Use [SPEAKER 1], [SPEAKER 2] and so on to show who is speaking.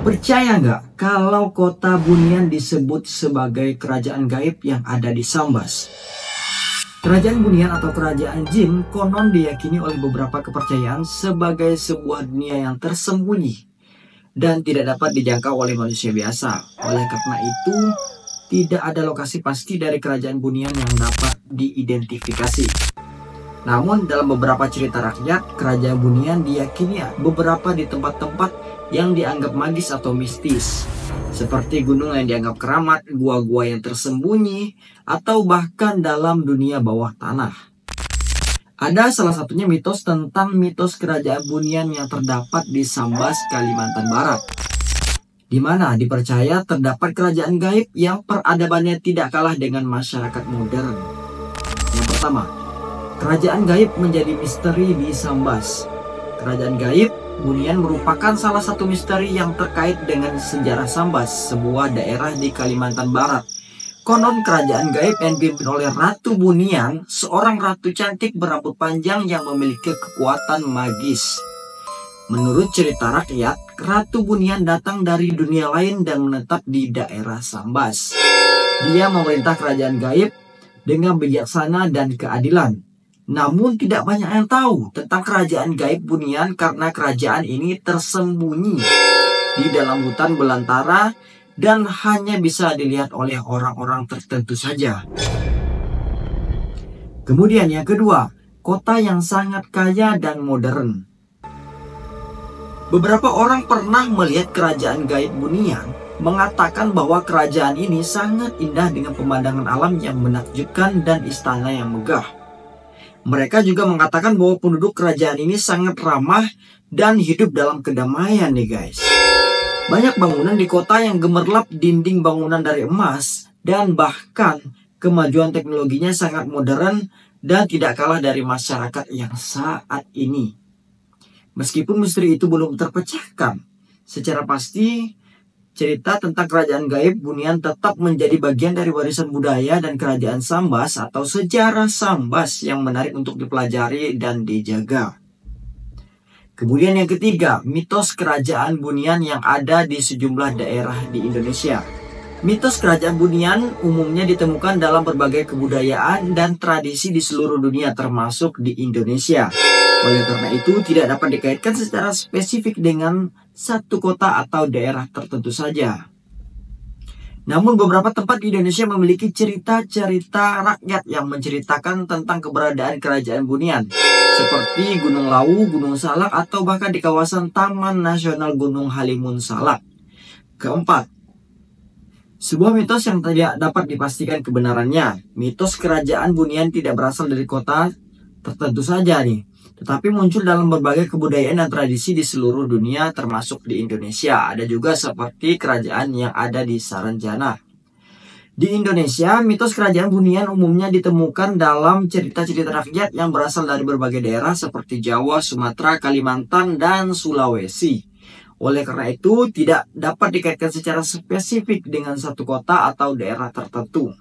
[SPEAKER 1] Percaya nggak kalau kota Bunian disebut sebagai kerajaan gaib yang ada di Sambas? Kerajaan Bunian atau kerajaan jin konon diyakini oleh beberapa kepercayaan sebagai sebuah dunia yang tersembunyi dan tidak dapat dijangkau oleh manusia biasa. Oleh karena itu, tidak ada lokasi pasti dari kerajaan Bunian yang dapat diidentifikasi. Namun dalam beberapa cerita rakyat, kerajaan Bunian diyakini beberapa di tempat-tempat yang dianggap magis atau mistis, seperti gunung yang dianggap keramat, gua-gua yang tersembunyi, atau bahkan dalam dunia bawah tanah. Ada salah satunya mitos tentang mitos kerajaan Bunian yang terdapat di Sambas, Kalimantan Barat, di mana dipercaya terdapat kerajaan gaib yang peradabannya tidak kalah dengan masyarakat modern. Yang pertama, kerajaan gaib menjadi misteri di Sambas. Kerajaan gaib Bunian merupakan salah satu misteri yang terkait dengan sejarah Sambas, sebuah daerah di Kalimantan Barat. Konon kerajaan gaib yang dipimpin oleh Ratu Bunian, seorang ratu cantik berambut panjang yang memiliki kekuatan magis. Menurut cerita rakyat, Ratu Bunian datang dari dunia lain dan menetap di daerah Sambas. Dia memerintah kerajaan gaib dengan bijaksana dan keadilan. Namun tidak banyak yang tahu tentang kerajaan gaib Bunian karena kerajaan ini tersembunyi di dalam hutan belantara dan hanya bisa dilihat oleh orang-orang tertentu saja. Kemudian yang kedua, kota yang sangat kaya dan modern. Beberapa orang pernah melihat kerajaan gaib Bunian, mengatakan bahwa kerajaan ini sangat indah dengan pemandangan alam yang menakjubkan dan istana yang megah. Mereka juga mengatakan bahwa penduduk kerajaan ini sangat ramah dan hidup dalam kedamaian nih guys. Banyak bangunan di kota yang gemerlap dinding bangunan dari emas, dan bahkan kemajuan teknologinya sangat modern dan tidak kalah dari masyarakat yang saat ini. Meskipun misteri itu belum terpecahkan secara pasti, cerita tentang kerajaan gaib Bunian tetap menjadi bagian dari warisan budaya dan kerajaan Sambas atau sejarah Sambas yang menarik untuk dipelajari dan dijaga. Kemudian yang ketiga, mitos kerajaan Bunian yang ada di sejumlah daerah di Indonesia. Mitos kerajaan Bunian umumnya ditemukan dalam berbagai kebudayaan dan tradisi di seluruh dunia termasuk di Indonesia. Oleh karena itu, tidak dapat dikaitkan secara spesifik dengan satu kota atau daerah tertentu saja. Namun beberapa tempat di Indonesia memiliki cerita-cerita rakyat yang menceritakan tentang keberadaan kerajaan Bunian, seperti Gunung Lawu, Gunung Salak, atau bahkan di kawasan Taman Nasional Gunung Halimun Salak. Keempat, sebuah mitos yang tidak dapat dipastikan kebenarannya. Mitos kerajaan Bunian tidak berasal dari kota tertentu saja nih, tetapi muncul dalam berbagai kebudayaan dan tradisi di seluruh dunia termasuk di Indonesia. Ada juga seperti kerajaan yang ada di Saranjana. Di Indonesia, mitos kerajaan Bunian umumnya ditemukan dalam cerita-cerita rakyat yang berasal dari berbagai daerah seperti Jawa, Sumatera, Kalimantan, dan Sulawesi. Oleh karena itu, tidak dapat dikaitkan secara spesifik dengan satu kota atau daerah tertentu.